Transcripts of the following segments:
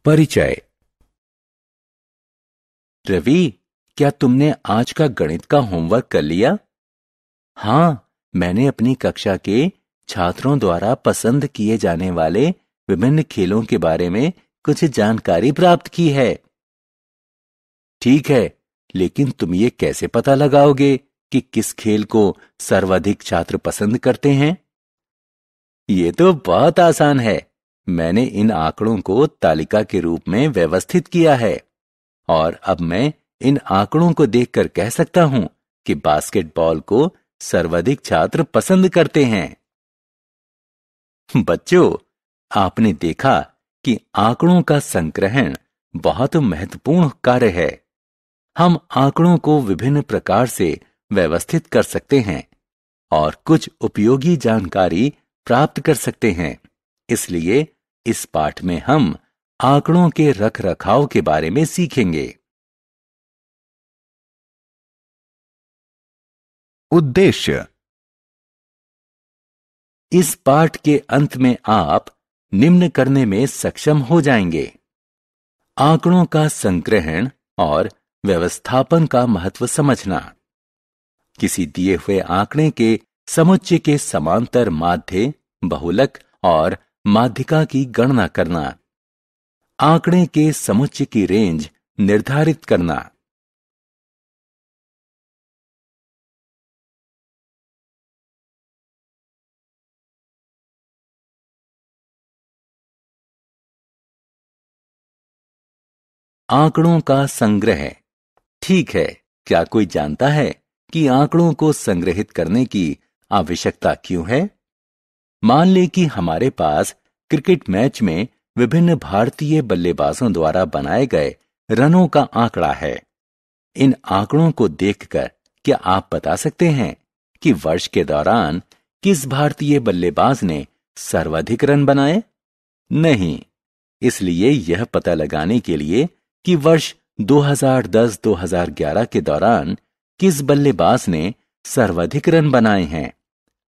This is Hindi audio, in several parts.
परिचय। रवि, क्या तुमने आज का गणित का होमवर्क कर लिया? हाँ, मैंने अपनी कक्षा के छात्रों द्वारा पसंद किए जाने वाले विभिन्न खेलों के बारे में कुछ जानकारी प्राप्त की है। ठीक है, लेकिन तुम ये कैसे पता लगाओगे कि किस खेल को सर्वाधिक छात्र पसंद करते हैं? ये तो बहुत आसान है। मैंने इन आंकड़ों को तालिका के रूप में व्यवस्थित किया है और अब मैं इन आंकड़ों को देखकर कह सकता हूं कि बास्केटबॉल को सर्वाधिक छात्र पसंद करते हैं। बच्चों, आपने देखा कि आंकड़ों का संग्रहण बहुत महत्वपूर्ण कार्य है। हम आंकड़ों को विभिन्न प्रकार से व्यवस्थित कर सकते हैं और कुछ उपयोगी जानकारी प्राप्त कर सकते हैं। इसलिए इस पाठ में हम आंकड़ों के रखरखाव के बारे में सीखेंगे। उद्देश्य। इस पाठ के अंत में आप निम्न करने में सक्षम हो जाएंगे: आंकड़ों का संग्रहण और व्यवस्थापन का महत्व समझना, किसी दिए हुए आंकड़े के समुच्चय के समांतर माध्य, बहुलक और माध्यिका की गणना करना, आंकड़े के समुच्चय की रेंज निर्धारित करना। आंकड़ों का संग्रह। ठीक है, क्या कोई जानता है कि आंकड़ों को संग्रहित करने की आवश्यकता क्यों है? मान लें कि हमारे पास क्रिकेट मैच में विभिन्न भारतीय बल्लेबाजों द्वारा बनाए गए रनों का आंकड़ा है। इन आंकड़ों को देखकर क्या आप बता सकते हैं कि वर्ष के दौरान किस भारतीय बल्लेबाज ने सर्वाधिक रन बनाए? नहीं। इसलिए यह पता लगाने के लिए कि वर्ष 2010-2011 के दौरान किस बल्लेबाज ने सर्वाधिक रन बनाए हैं,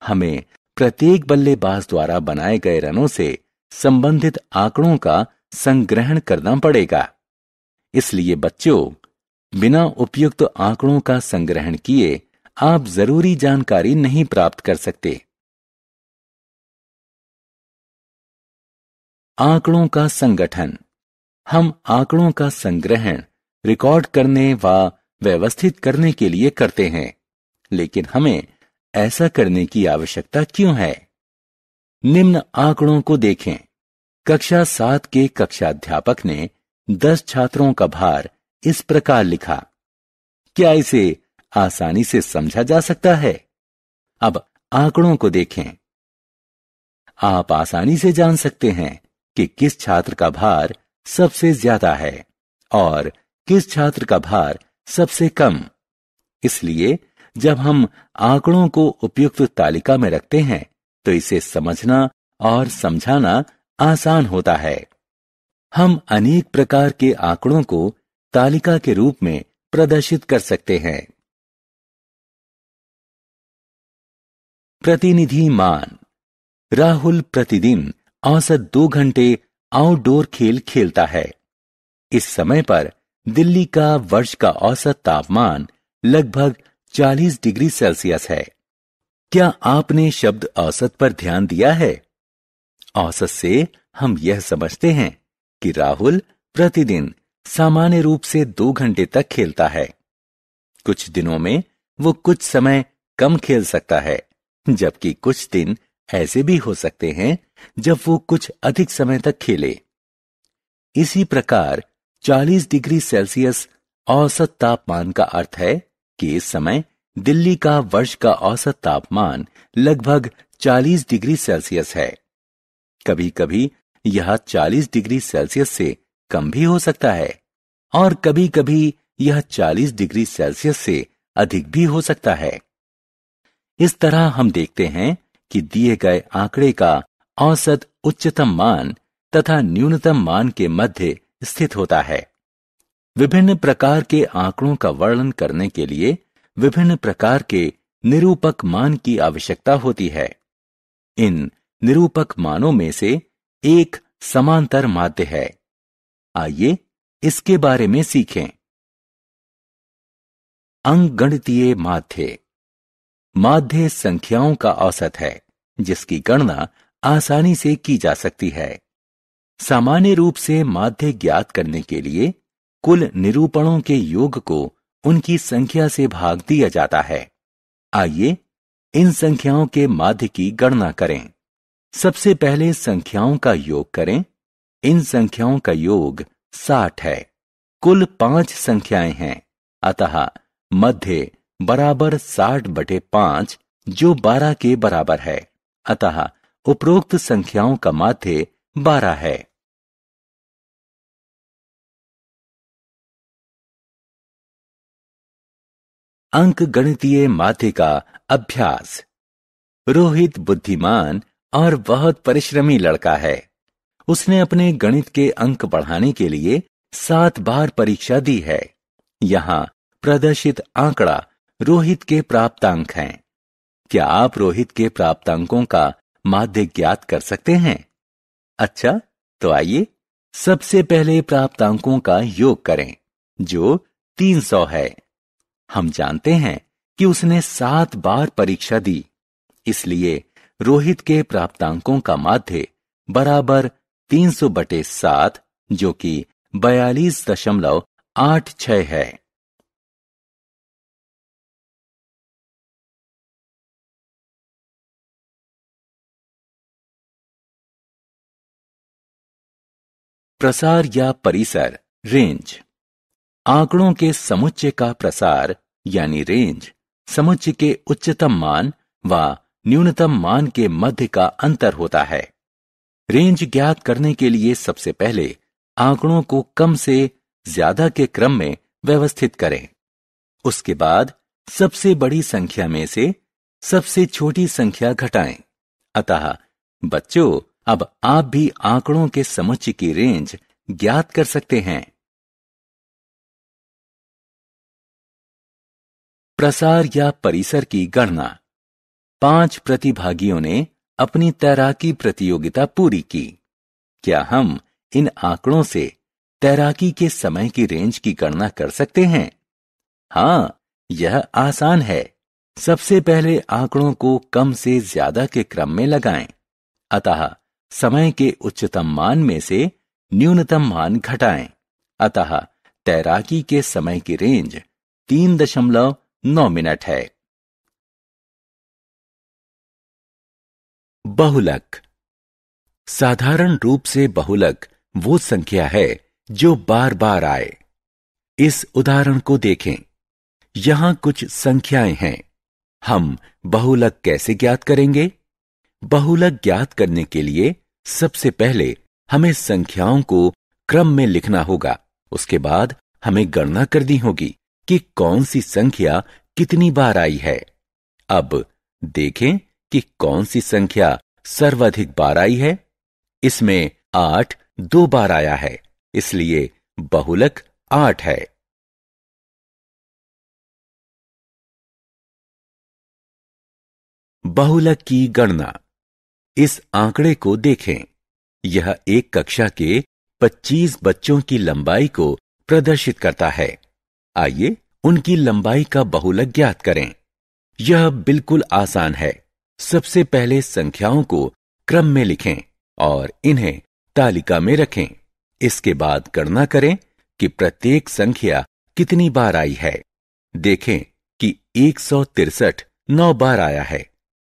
हमें प्रत्येक बल्लेबाज द्वारा बनाए गए रनों से संबंधित आंकड़ों का संग्रहण करना पड़ेगा। इसलिए बच्चों, बिना उपयुक्त आंकड़ों का संग्रहण किए आप जरूरी जानकारी नहीं प्राप्त कर सकते। आंकड़ों का संगठन। हम आंकड़ों का संग्रहण रिकॉर्ड करने व व्यवस्थित करने के लिए करते हैं, लेकिन हमें ऐसा करने की आवश्यकता क्यों है? निम्न आंकड़ों को देखें। कक्षा 7 के कक्षाध्यापक ने 10 छात्रों का भार इस प्रकार लिखा। क्या इसे आसानी से समझा जा सकता है? अब आंकड़ों को देखें। आप आसानी से जान सकते हैं कि किस छात्र का भार सबसे ज्यादा है और किस छात्र का भार सबसे कम। इसलिए जब हम आंकड़ों को उपयुक्त तालिका में रखते हैं तो इसे समझना और समझाना आसान होता है। हम अनेक प्रकार के आंकड़ों को तालिका के रूप में प्रदर्शित कर सकते हैं। प्रतिनिधि मान। राहुल प्रतिदिन औसत 2 घंटे आउटडोर खेल खेलता है। इस समय पर दिल्ली का वर्ष का औसत तापमान लगभग 40 डिग्री सेल्सियस है। क्या आपने शब्द औसत पर ध्यान दिया है? औसत से हम यह समझते हैं कि राहुल प्रतिदिन सामान्य रूप से 2 घंटे तक खेलता है। कुछ दिनों में वो कुछ समय कम खेल सकता है, जबकि कुछ दिन ऐसे भी हो सकते हैं जब वो कुछ अधिक समय तक खेले। इसी प्रकार 40 डिग्री सेल्सियस औसत तापमान का अर्थ है कि इस समय दिल्ली का वर्ष का औसत तापमान लगभग 40 डिग्री सेल्सियस है। कभी कभी यह 40 डिग्री सेल्सियस से कम भी हो सकता है और कभी कभी यह 40 डिग्री सेल्सियस से अधिक भी हो सकता है। इस तरह हम देखते हैं कि दिए गए आंकड़े का औसत उच्चतम मान तथा न्यूनतम मान के मध्य स्थित होता है। विभिन्न प्रकार के आंकड़ों का वर्णन करने के लिए विभिन्न प्रकार के निरूपक मान की आवश्यकता होती है। इन निरूपक मानों में से एक समांतर माध्य है। आइए इसके बारे में सीखें। अंकगणितीय माध्य। माध्य संख्याओं का औसत है जिसकी गणना आसानी से की जा सकती है। सामान्य रूप से माध्य ज्ञात करने के लिए कुल निरूपणों के योग को उनकी संख्या से भाग दिया जाता है। आइए इन संख्याओं के माध्य की गणना करें। सबसे पहले संख्याओं का योग करें। इन संख्याओं का योग 60 है। कुल 5 संख्याएं हैं, अतः मध्य बराबर 60/5 जो 12 के बराबर है। अतः उपरोक्त संख्याओं का माध्य 12 है। अंकगणितीय माध्य का अभ्यास। रोहित बुद्धिमान और बहुत परिश्रमी लड़का है। उसने अपने गणित के अंक बढ़ाने के लिए 7 बार परीक्षा दी है। यहाँ प्रदर्शित आंकड़ा रोहित के प्राप्तांक हैं। क्या आप रोहित के प्राप्तांकों का माध्य ज्ञात कर सकते हैं? अच्छा, तो आइए सबसे पहले प्राप्तांकों का योग करें जो 300 है। हम जानते हैं कि उसने 7 बार परीक्षा दी, इसलिए रोहित के प्राप्तांकों का माध्य बराबर 300/7 जो कि 42.86 है। प्रसार या परिसर, रेंज। आंकड़ों के समुच्चय का प्रसार यानी रेंज समुच्चय के उच्चतम मान व न्यूनतम मान के मध्य का अंतर होता है। रेंज ज्ञात करने के लिए सबसे पहले आंकड़ों को कम से ज्यादा के क्रम में व्यवस्थित करें। उसके बाद सबसे बड़ी संख्या में से सबसे छोटी संख्या घटाएं। अतः बच्चों, अब आप भी आंकड़ों के समुच्चय की रेंज ज्ञात कर सकते हैं। प्रसार या परिसर की गणना। 5 प्रतिभागियों ने अपनी तैराकी प्रतियोगिता पूरी की। क्या हम इन आंकड़ों से तैराकी के समय की रेंज की गणना कर सकते हैं? हाँ, यह आसान है। सबसे पहले आंकड़ों को कम से ज्यादा के क्रम में लगाएं। अतः समय के उच्चतम मान में से न्यूनतम मान घटाएं। अतः तैराकी के समय की रेंज 3.9 मिनट है। बहुलक। साधारण रूप से बहुलक वो संख्या है जो बार बार आए। इस उदाहरण को देखें। यहां कुछ संख्याएं हैं। हम बहुलक कैसे ज्ञात करेंगे? बहुलक ज्ञात करने के लिए सबसे पहले हमें संख्याओं को क्रम में लिखना होगा। उसके बाद हमें गणना करनी होगी कि कौन सी संख्या कितनी बार आई है। अब देखें कि कौन सी संख्या सर्वाधिक बार आई है। इसमें 8 2 बार आया है, इसलिए बहुलक 8 है। बहुलक की गणना। इस आंकड़े को देखें। यह एक कक्षा के 25 बच्चों की लंबाई को प्रदर्शित करता है। आइए उनकी लंबाई का बहुलक ज्ञात करें। यह बिल्कुल आसान है। सबसे पहले संख्याओं को क्रम में लिखें और इन्हें तालिका में रखें। इसके बाद गणना करें कि प्रत्येक संख्या कितनी बार आई है। देखें कि 163 9 बार आया है,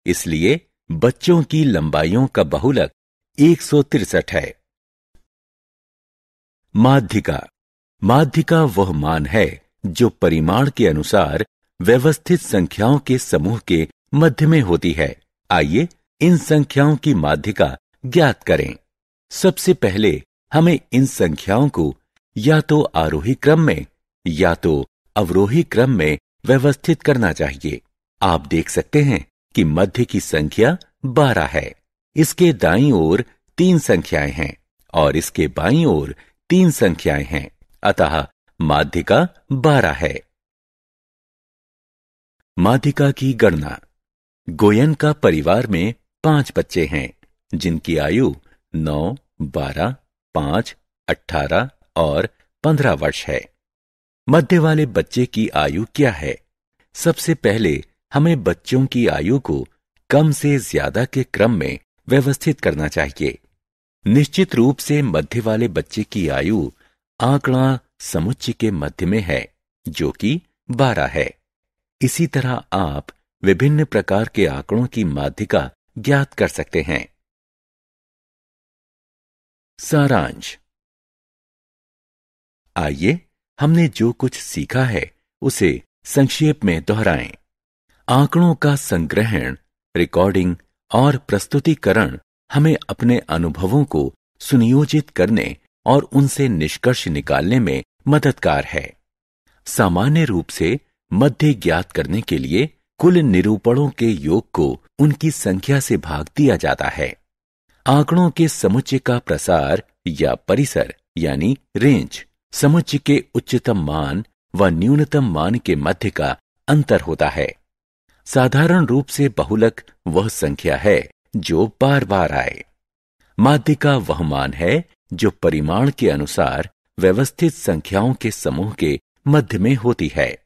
इसलिए बच्चों की लंबाइयों का बहुलक 163 है। माध्यिका। माध्यिका वह मान है जो परिमाण के अनुसार व्यवस्थित संख्याओं के समूह के मध्य में होती है। आइए इन संख्याओं की माध्यिका ज्ञात करें। सबसे पहले हमें इन संख्याओं को या तो आरोही क्रम में या तो अवरोही क्रम में व्यवस्थित करना चाहिए। आप देख सकते हैं कि मध्य की संख्या 12 है। इसके दाईं ओर 3 संख्याएं हैं और इसके बाईं ओर 3 संख्याएं हैं। अतः माध्यिका 12 है। माध्यिका की गणना। गोयनका परिवार में 5 बच्चे हैं जिनकी आयु 9, 12, 5, 18, और 15 वर्ष है। मध्य वाले बच्चे की आयु क्या है? सबसे पहले हमें बच्चों की आयु को कम से ज्यादा के क्रम में व्यवस्थित करना चाहिए। निश्चित रूप से मध्य वाले बच्चे की आयु आंकड़ा समुच्चय के मध्य में है, जो कि 12 है। इसी तरह आप विभिन्न प्रकार के आंकड़ों की माध्यिका ज्ञात कर सकते हैं। सारांश। आइए हमने जो कुछ सीखा है उसे संक्षेप में दोहराएं। आंकड़ों का संग्रहण, रिकॉर्डिंग और प्रस्तुतिकरण हमें अपने अनुभवों को सुनियोजित करने और उनसे निष्कर्ष निकालने में मददगार है। सामान्य रूप से मध्य ज्ञात करने के लिए कुल निरूपणों के योग को उनकी संख्या से भाग दिया जाता है। आंकड़ों के समुच्चय का प्रसार या परिसर यानी रेंज समुच्चय के उच्चतम मान व न्यूनतम मान के मध्य का अंतर होता है। साधारण रूप से बहुलक वह संख्या है जो बार बार आए। माध्यिका वह मान है जो परिमाण के अनुसार व्यवस्थित संख्याओं के समूह के मध्य में होती है।